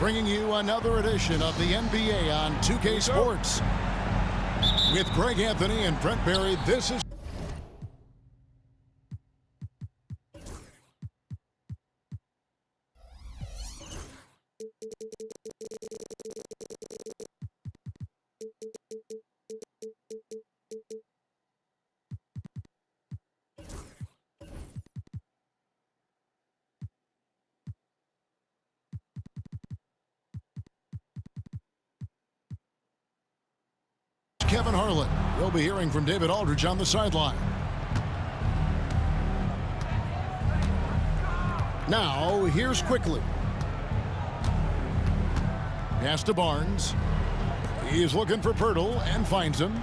Bringing you another edition of the NBA on 2K Sports. With Greg Anthony and Brent Barry, this is Kevin Harlan. We'll be hearing from David Aldridge on the sideline. Now, here's Quickly. Pass to Barnes. He's looking for Pirtle and finds him.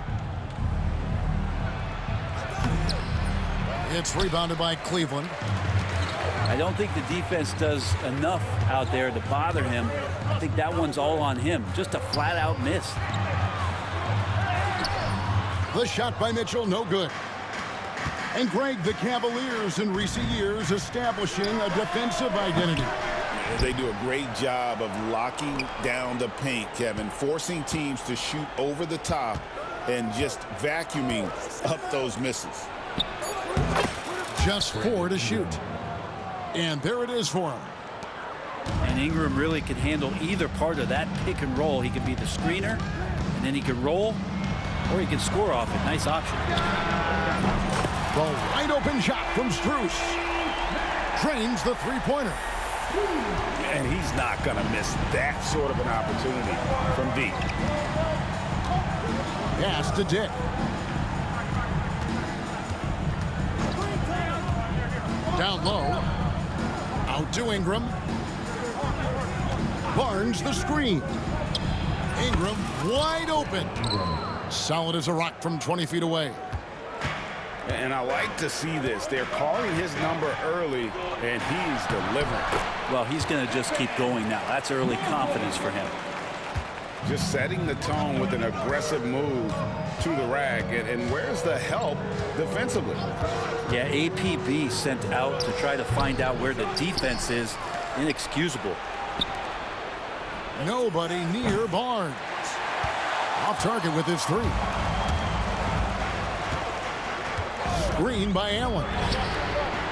It's rebounded by Cleveland. I don't think the defense does enough out there to bother him. I think that one's all on him. Just a flat-out miss. The shot by Mitchell, no good. And Greg, the Cavaliers in recent years establishing a defensive identity. They do a great job of locking down the paint, Kevin, forcing teams to shoot over the top and just vacuuming up those misses. Just 4 to shoot. And there it is for him. And Ingram really can handle either part of that pick and roll. He can be the screener, and then he can roll, or he can score off it. Nice option. The wide open shot from Strus. Drains the three-pointer. And he's not going to miss that sort of an opportunity from deep. Pass to Dick. Down low. Out to Ingram. Barnes the screen. Ingram wide open. Solid as a rock from 20 feet away. And I like to see this. They're calling his number early, and he's delivering. Well, he's going to just keep going now. That's early confidence for him. Just setting the tone with an aggressive move to the rack. And where's the help defensively? Yeah, APB sent out to try to find out where the defense is. Inexcusable. Nobody near Barnes. Off target with his three. Screen by Allen.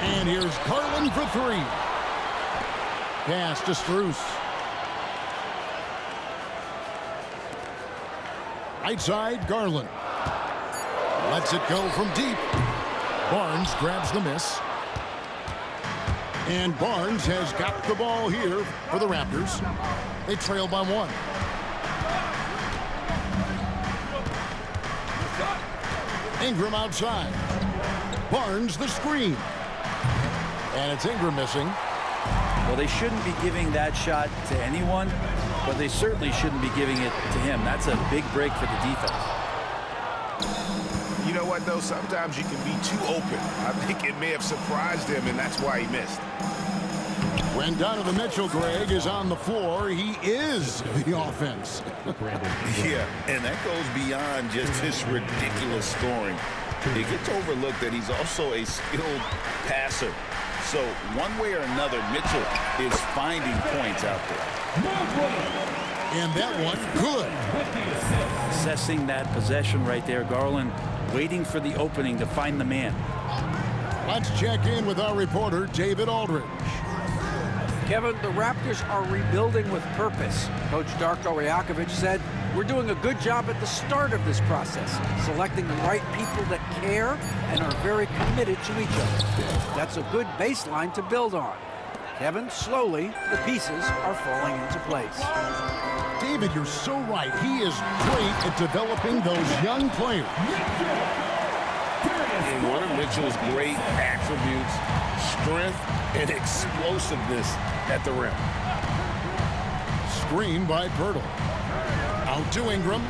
And here's Garland for three. Pass to Strus. Right side, Garland. Lets it go from deep. Barnes grabs the miss. And Barnes has got the ball here for the Raptors. They trail by 1. Ingram outside. Barnes the screen. And it's Ingram missing. Well, they shouldn't be giving that shot to anyone, but they certainly shouldn't be giving it to him. That's a big break for the defense. You know what, though? Sometimes you can be too open. I think it may have surprised him, and that's why he missed. When Donovan Mitchell, Greg, is on the floor, he is the offense. Yeah, and that goes beyond just his ridiculous scoring. It gets overlooked that he's also a skilled passer. So one way or another, Mitchell is finding points out there. And that one, good. Assessing that possession right there, Garland waiting for the opening to find the man. Let's check in with our reporter, David Aldridge. Kevin, the Raptors are rebuilding with purpose. Coach Darko Rajakovic said, "We're doing a good job at the start of this process, selecting the right people that care and are very committed to each other. That's a good baseline to build on." Kevin, slowly, the pieces are falling into place. David, you're so right. He is great at developing those young players. And one of Mitchell's great attributes, strength and explosiveness at the rim. Screen by Pirtle. Out to Ingram.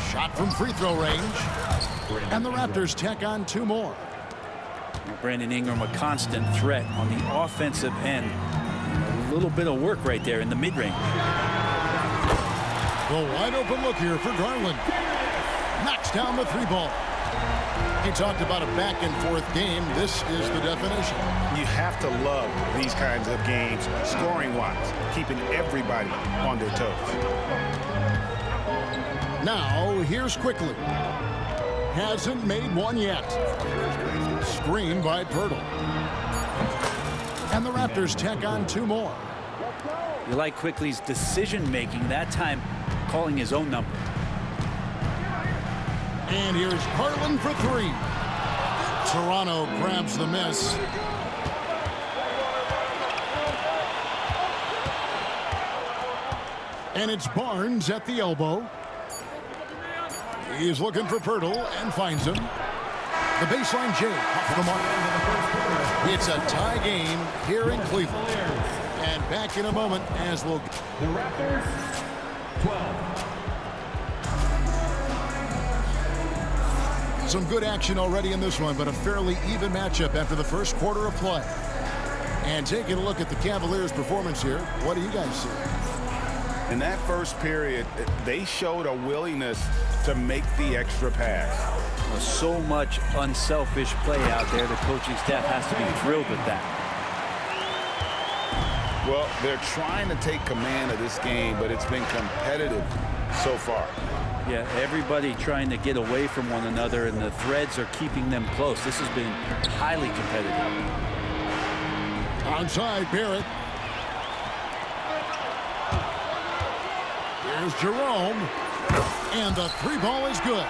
Shot from free throw range. And the Raptors tack on 2 more. Brandon Ingram, a constant threat on the offensive end. A little bit of work right there in the mid-range. The wide open look here for Garland. Knocks down the 3 ball. You talked about a back-and-forth game. This is the definition. You have to love these kinds of games, scoring-wise, keeping everybody on their toes. Now, here's Quickly. Hasn't made one yet. Screen by Pirtle. And the Raptors tack on 2 more. You like Quickly's decision-making, that time calling his own number. And here's Garland for 3. Toronto grabs the miss. And it's Barnes at the elbow. He's looking for Pirtle and finds him. The baseline J off the mark. It's a tie game here in Cleveland. And back in a moment as we'll... The Raptors, 12. Some good action already in this one, but a fairly even matchup after the first quarter of play. And taking a look at the Cavaliers' performance here, what do you guys see? In that first period, they showed a willingness to make the extra pass. Well, so much unselfish play out there. The coaching staff has to be thrilled with that. Well, they're trying to take command of this game, but it's been competitive so far. Yeah, everybody trying to get away from one another, and the threads are keeping them close. This has been highly competitive. Onside, Barrett. Here's Jerome. And the 3 ball is good.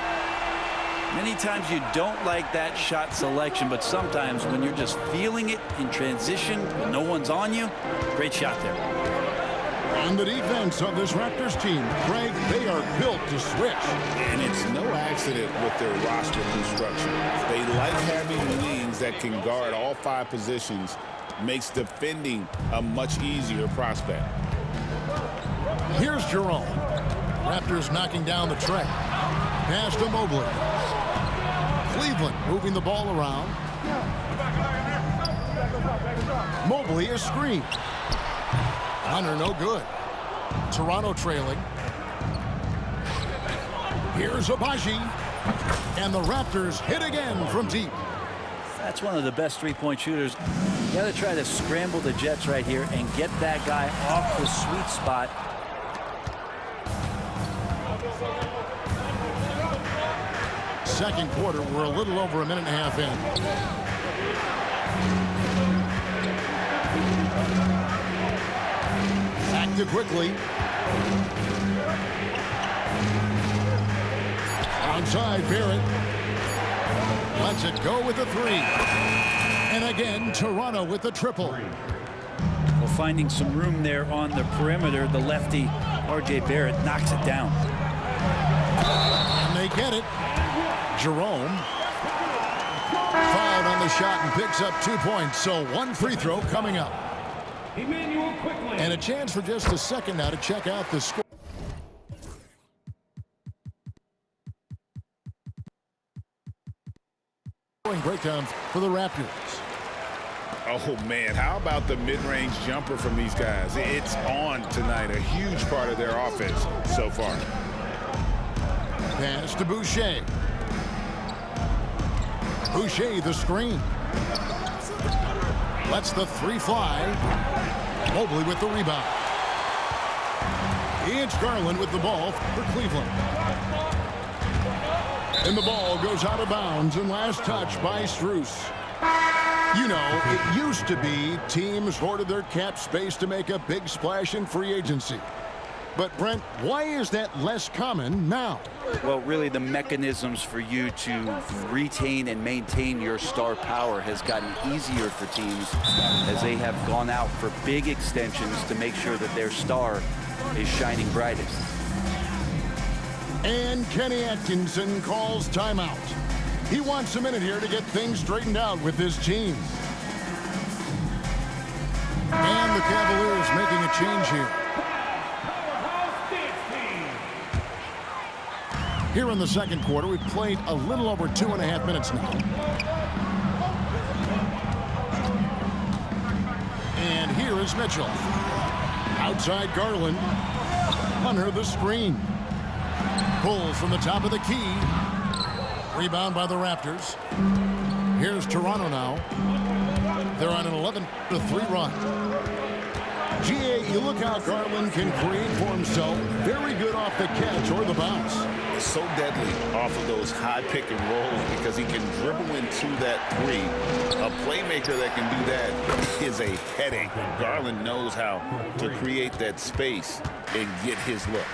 Many times you don't like that shot selection, but sometimes when you're just feeling it in transition, when no one's on you, great shot there. On the defense of this Raptors team, Greg, they are built to switch. And it's no accident with their roster construction. They like having wings that can guard all 5 positions, makes defending a much easier prospect. Here's Jerome. Raptors knocking down the tray. Pass to Mobley. Cleveland moving the ball around. Mobley is screened. Hunter no good. Toronto trailing. Here's Abaji. And the Raptors hit again from deep. That's one of the best three-point shooters. You got to try to scramble the Jets right here and get that guy off the sweet spot. Second quarter, we're a little over a minute and a half in. Back to Quickly. Outside, Barrett. Lets it go with a 3. And again, Toronto with the triple. Well, finding some room there on the perimeter, the lefty, R.J. Barrett, knocks it down. And they get it. Jerome fouled on the shot and picks up 2 points. So 1 free throw coming up. Emmanuel Quickly. And a chance for just a second now to check out the score. Breakdown for the Raptors. Oh, man, how about the mid-range jumper from these guys? It's on tonight, a huge part of their offense so far. Pass to Boucher. Boucher the screen. Lets the 3 fly. Mobley with the rebound. It's Garland with the ball for Cleveland. And the ball goes out of bounds and last touch by Strus. You know, it used to be teams hoarded their cap space to make a big splash in free agency. But, Brent, why is that less common now? Well, really, the mechanisms for you to retain and maintain your star power has gotten easier for teams as they have gone out for big extensions to make sure that their star is shining brightest. And Kenny Atkinson calls timeout. He wants a minute here to get things straightened out with his team. And the Cavaliers making a change here. Here in the second quarter, we've played a little over 2.5 minutes now. And here is Mitchell. Outside Garland. Hunter the screen. Pulls from the top of the key. Rebound by the Raptors. Here's Toronto now. They're on an 11-3 run. GA, you look how Garland can create for himself. Very good off the catch or the bounce. So deadly off of those high pick and rolls because he can dribble into that three. A playmaker that can do that is a headache. Garland knows how to create that space and get his look.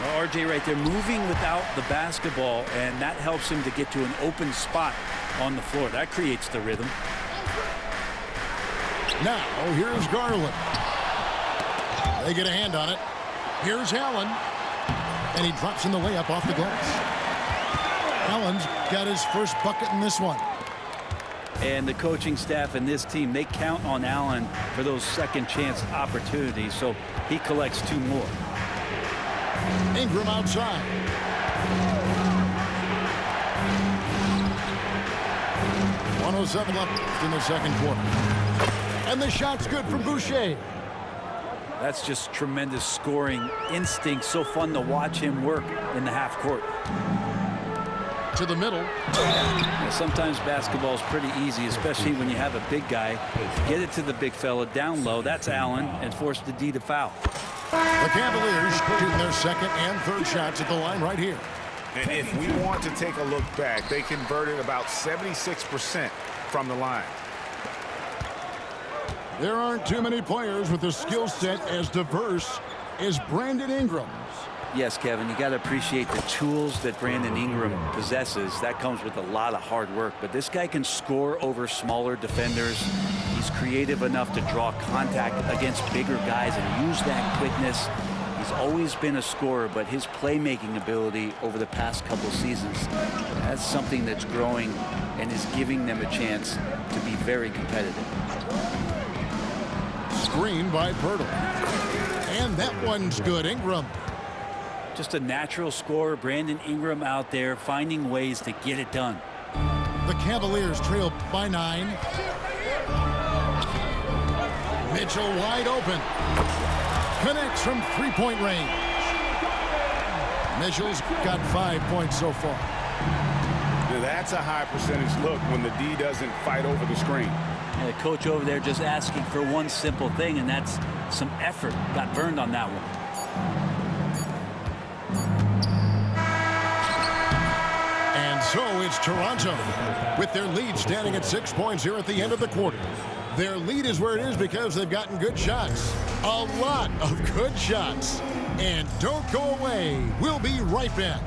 Well, RJ right there moving without the basketball, and that helps him to get to an open spot on the floor. That creates the rhythm. Now, here's Garland. They get a hand on it. Here's Allen. And he drops in the layup off the glass. Allen's got his first bucket in this one. And the coaching staff and this team, they count on Allen for those second chance opportunities, so he collects 2 more. Ingram outside. .107 left in the second quarter. And the shot's good from Boucher. That's just tremendous scoring instinct. So fun to watch him work in the half court. To the middle. Yeah, sometimes basketball is pretty easy, especially when you have a big guy. Get it to the big fella down low. That's Allen, and force the D to foul. The Cavaliers shooting their second and third shots at the line right here. And if we want to take a look back, they converted about 76% from the line. There aren't too many players with a skill set as diverse as Brandon Ingram's. Yes, Kevin, you got to appreciate the tools that Brandon Ingram possesses. That comes with a lot of hard work. But this guy can score over smaller defenders. He's creative enough to draw contact against bigger guys and use that quickness. He's always been a scorer, but his playmaking ability over the past couple seasons, that's something that's growing and is giving them a chance to be very competitive. Screen by Pirtle. And that one's good. Ingram. Just a natural scorer. Brandon Ingram out there finding ways to get it done. The Cavaliers trail by 9. Mitchell wide open. Connects from three-point range. Mitchell's got 5 points so far. Now that's a high percentage look when the D doesn't fight over the screen. The coach over there just asking for one simple thing, and that's some effort. Got burned on that one. And so it's Toronto with their lead standing at 6 points here at the end of the quarter. Their lead is where it is because they've gotten good shots. A lot of good shots. And don't go away. We'll be right back.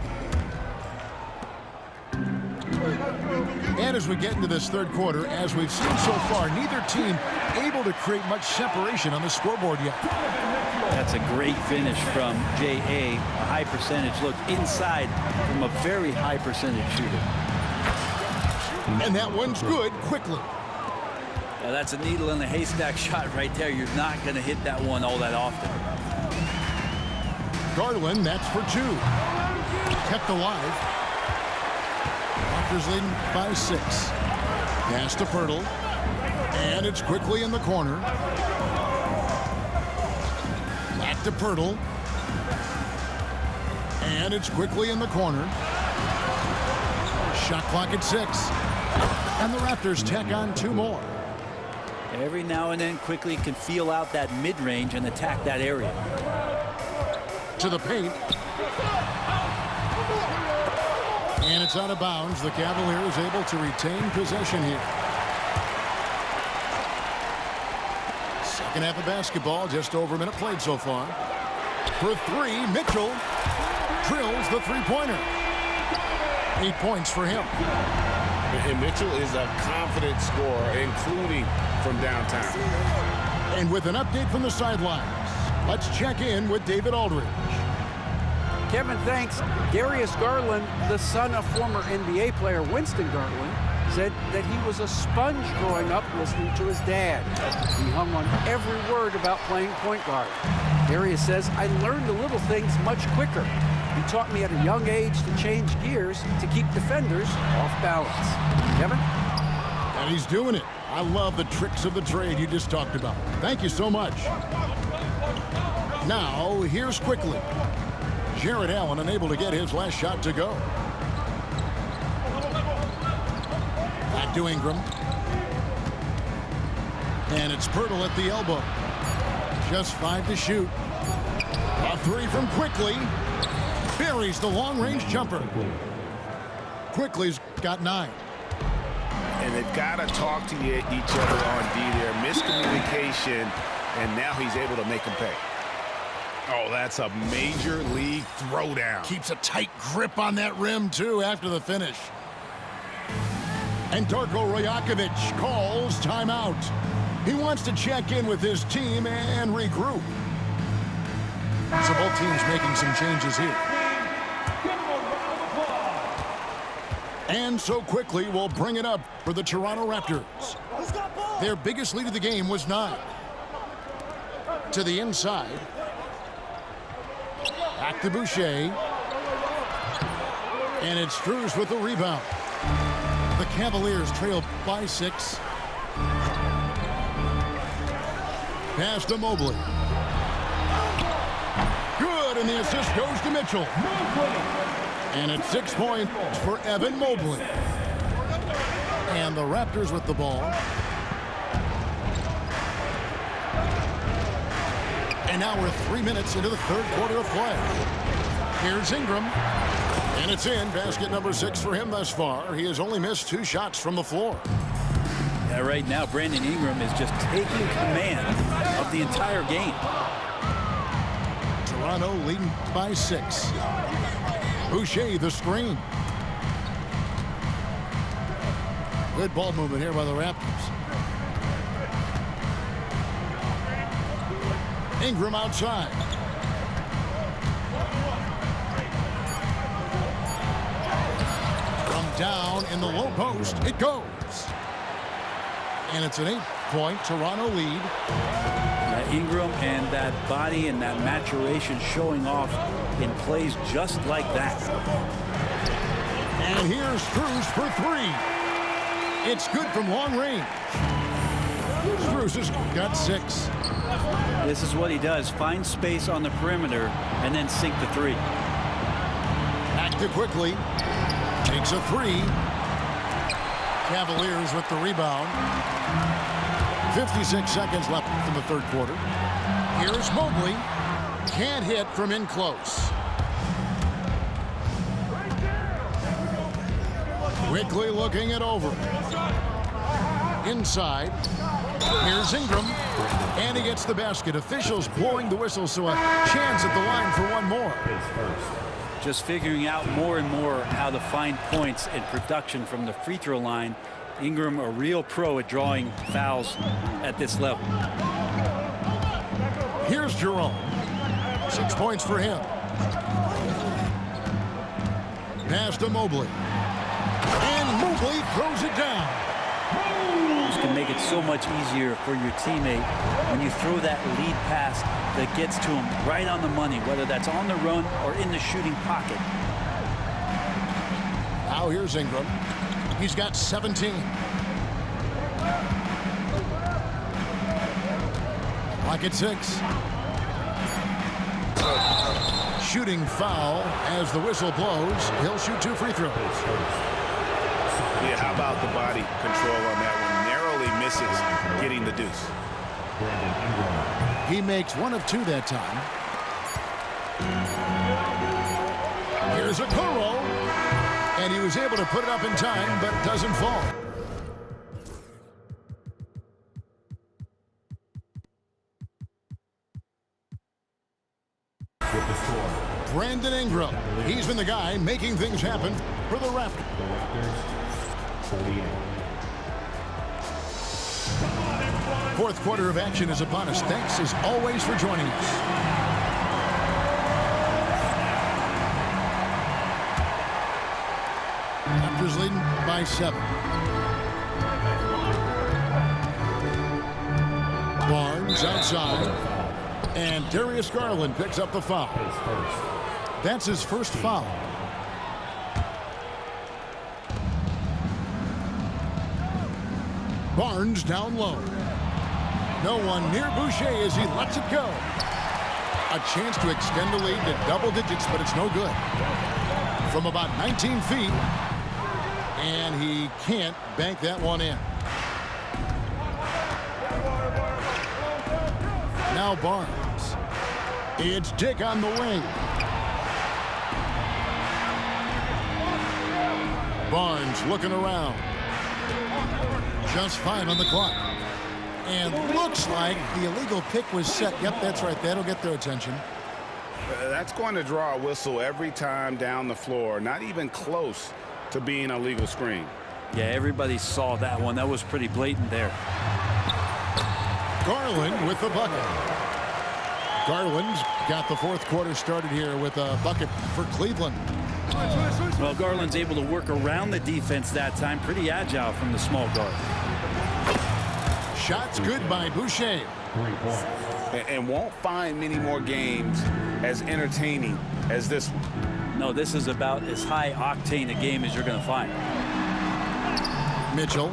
And as we get into this third quarter, as we've seen so far, neither team able to create much separation on the scoreboard yet. That's a great finish from J.A. A high percentage look inside from a very high percentage shooter. And that one's good quickly. Now that's a needle in the haystack shot right there. You're not going to hit that one all that often. Garland, that's for 2. Kept alive. Raptors leading by 6. Pass to Pirtle. And it's quickly in the corner. Back to Pirtle. And it's quickly in the corner. Shot clock at 6. And the Raptors tack on 2 more. Every now and then quickly can feel out that mid-range and attack that area. To the paint. And it's out of bounds. The Cavaliers able to retain possession here. Second half of basketball, just over a minute played so far. For 3, Mitchell drills the three-pointer. 8 points for him. And Mitchell is a confident scorer, including from downtown. And with an update from the sidelines, let's check in with David Aldridge. Kevin, thanks. Darius Garland, the son of former NBA player Winston Garland, said that he was a sponge growing up listening to his dad. He hung on every word about playing point guard. Darius says, I learned the little things much quicker. He taught me at a young age to change gears to keep defenders off balance. Kevin? And he's doing it. I love the tricks of the trade you just talked about. Thank you so much. Now, here's quickly. Jared Allen unable to get his last shot to go. Back to Ingram. And it's Pirtle at the elbow. Just 5 to shoot. A 3 from Quickly. Buries the long-range jumper. Quickly's got 9. And they've got to talk to each other on D there. Miscommunication, and now he's able to make them pay. Oh, that's a major league throwdown. Keeps a tight grip on that rim, too, after the finish. And Darko Rajakovic calls timeout. He wants to check in with his team and regroup. So both teams making some changes here. And so Quickly will bring it up for the Toronto Raptors. Their biggest lead of the game was 9. To the inside. Back to Boucher. And it's Strus with the rebound. The Cavaliers trail by 6. Pass to Mobley. Good, and the assist goes to Mitchell. And it's 6 points for Evan Mobley. And the Raptors with the ball. And now we're 3 minutes into the third quarter of play. Here's Ingram. And it's in. Basket number 6 for him thus far. He has only missed 2 shots from the floor. Yeah, right now, Brandon Ingram is just taking command of the entire game. Toronto leading by 6. Boucher the screen. Good ball movement here by the Raptors. Ingram outside. From down in the low post, it goes. And it's an 8-point Toronto lead. Ingram and that body and that maturation showing off in plays just like that. And here's Strus for 3. It's good from long range. Strus has got 6. This is what he does. Find space on the perimeter and then sink the 3. Back to Quickly. Takes a 3. Cavaliers with the rebound. 56 seconds left in the third quarter. Here's Mobley. Can't hit from in close. Quickly looking it over. Inside. Here's Ingram. And he gets the basket. Officials blowing the whistle, so a chance at the line for one more. Just figuring out more and more how to find points and production from the free throw line. Ingram, a real pro at drawing fouls at this level. Here's Jerome. 6 points for him. Pass to Mobley. And Mobley throws it down. This can make it so much easier for your teammate when you throw that lead pass that gets to him right on the money, whether that's on the run or in the shooting pocket. Now here's Ingram. He's got 17. Clock at 6. Shooting foul as the whistle blows. He'll shoot 2 free throws. Yeah, how about the body control on that one? Narrowly misses getting the deuce. He makes 1 of 2 that time. Here's a Okoro. And he was able to put it up in time, but doesn't fall. Brandon Ingram. He's been the guy making things happen for the Raptors. Fourth quarter of action is upon us. Thanks as always for joining us. Raptors leading by 7. Barnes outside. And Darius Garland picks up the foul. That's his first foul. Barnes down low. No one near Boucher as he lets it go. A chance to extend the lead to double digits, but it's no good. From about 19 feet, And he can't bank that one in. Now Barnes. It's Dick on the wing. Barnes looking around. Just 5 on the clock. And looks like the illegal pick was set. Yep, that's right. That'll get their attention. That's going to draw a whistle every time down the floor. Not even close to being a legal screen. Yeah, everybody saw that one. That was pretty blatant there. Garland with the bucket. Garland's got the fourth quarter started here with a bucket for Cleveland. Well, Garland's able to work around the defense that time. Pretty agile from the small guard. Shots good by Boucher. And won't find many more games as entertaining as this one. No, this is about as high octane a game as you're going to find. Mitchell.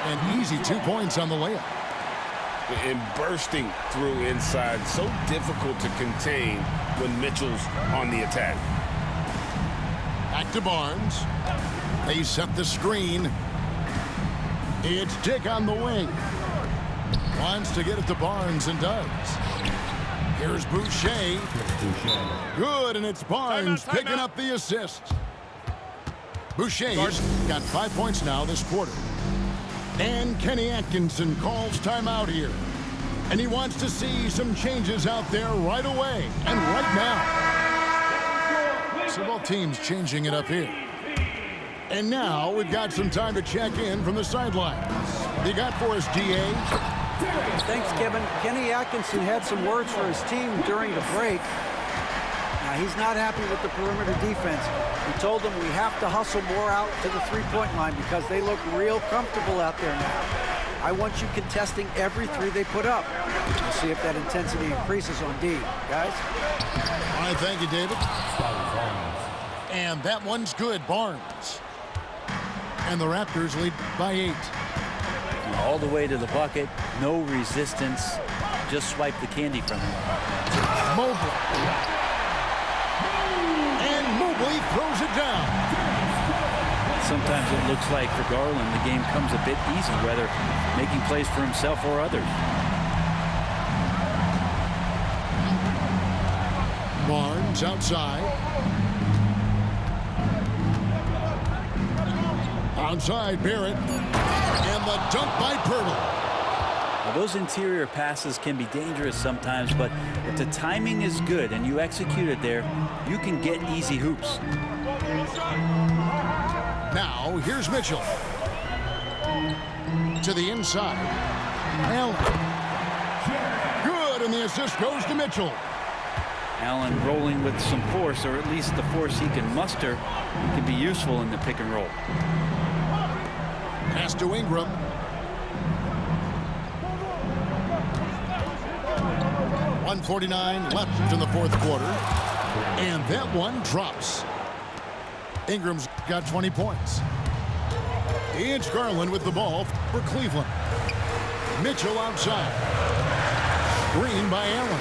An easy 2 points on the layup. And bursting through inside. So difficult to contain when Mitchell's on the attack. Back to Barnes. They set the screen. It's Dick on the wing. Wants to get it to Barnes and does. Here's Boucher. Good, and it's Barnes picking up the assist. Boucher's got 5 points now this quarter. And Kenny Atkinson calls timeout here. And he wants to see some changes out there right away and right now. So both teams changing it up here. And now we've got some time to check in from the sidelines. They got for us, DA. Thanks, Kevin. Kenny Atkinson had some words for his team during the break. Now, he's not happy with the perimeter defense. He told them we have to hustle more out to the three-point line because they look real comfortable out there now. I want you contesting every three they put up. We'll see if that intensity increases on D. Guys? All right, thank you, David. And that one's good, Barnes. And the Raptors lead by 8. All the way to the bucket, no resistance, just swipe the candy from him. Mobley. And Mobley throws it down. Sometimes it looks like for Garland the game comes a bit easy, whether making plays for himself or others. Barnes outside. Outside Barrett. And the dunk by Pirtle. Now, those interior passes can be dangerous sometimes, but if the timing is good and you execute it there, you can get easy hoops. Now, here's Mitchell. To the inside. Allen. Good, and the assist goes to Mitchell. Allen rolling with some force, or at least the force he can muster, can be useful in the pick and roll. Pass to Ingram. .149 left in the fourth quarter. And that one drops. Ingram's got 20 points. It's Garland with the ball for Cleveland. Mitchell outside. Screen by Allen.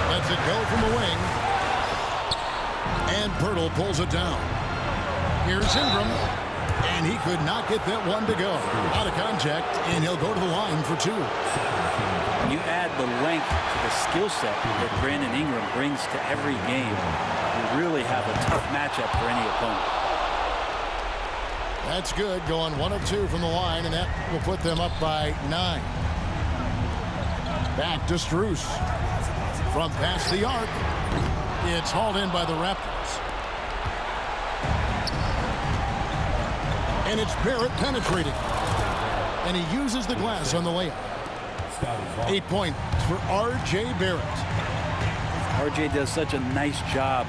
Lets it go from the wing. And Pirtle pulls it down. Here's Ingram. And he could not get that one to go. Out of contact, and he'll go to the line for 2. When you add the length to the skill set that Brandon Ingram brings to every game, you really have a tough matchup for any opponent. That's good, going 1 of 2 from the line, and that will put them up by 9. Back to Strus. From past the arc, it's hauled in by the Raptors. And it's Barrett penetrating. And he uses the glass on the layup. 8 points for R.J. Barrett. R.J. does such a nice job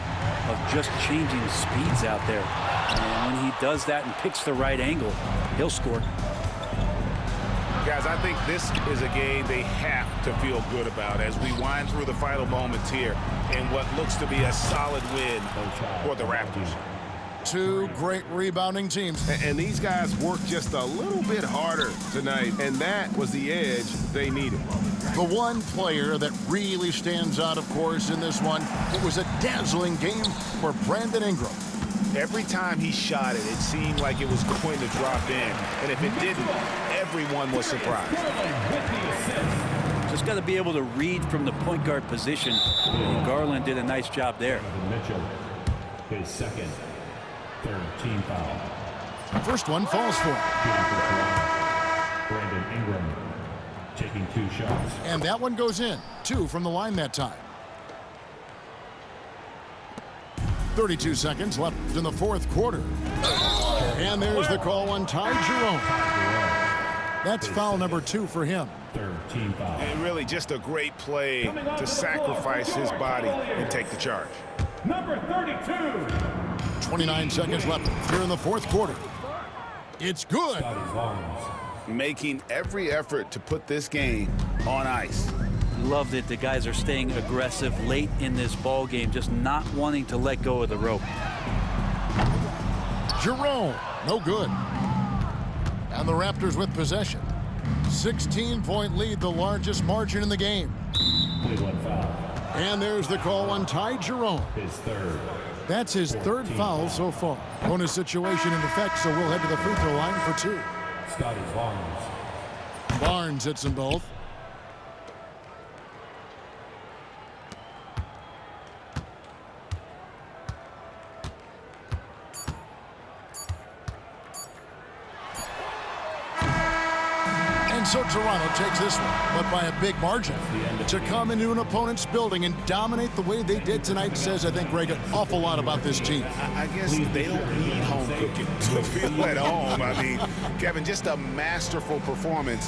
of just changing speeds out there. And when he does that and picks the right angle, he'll score. Guys, I think this is a game they have to feel good about as we wind through the final moments here in what looks to be a solid win for the Raptors. 2 great rebounding teams. And these guys worked just a little bit harder tonight, and that was the edge they needed. The one player that really stands out, of course, in this one, it was a dazzling game for Brandon Ingram. Every time he shot it, it seemed like it was going to drop in. And if it didn't, everyone was surprised. Just got to be able to read from the point guard position. And Garland did a nice job there. Mitchell, his second, third team foul. First one falls for him. Shooting for Toronto, Brandon Ingram, taking 2 shots. And that one goes in. 2 from the line that time. 32 seconds left in the fourth quarter. And there's the call on Ty Jerome. That's foul number 2 for him. Third team foul. And really just a great play to sacrifice his body and take the charge. Number 32. 29 seconds left here in the fourth quarter. It's good. Scotty Barnes. Making every effort to put this game on ice. Love that the guys are staying aggressive late in this ball game, just not wanting to let go of the rope. Jerome, no good. And the Raptors with possession. 16-point lead, the largest margin in the game. Cleveland foul. And there's the call on Ty Jerome. His third. That's his third foul so far. Bonus situation in effect, so we'll head to the free throw line for 2. Scotty Barnes. Barnes hits them both. And so Toronto takes this one, but by a big margin. To come into an opponent's building and dominate the way they did tonight says, I think, Greg, an awful lot about this team. I guess they don't need home cooking to feel at home. I mean, Kevin, just a masterful performance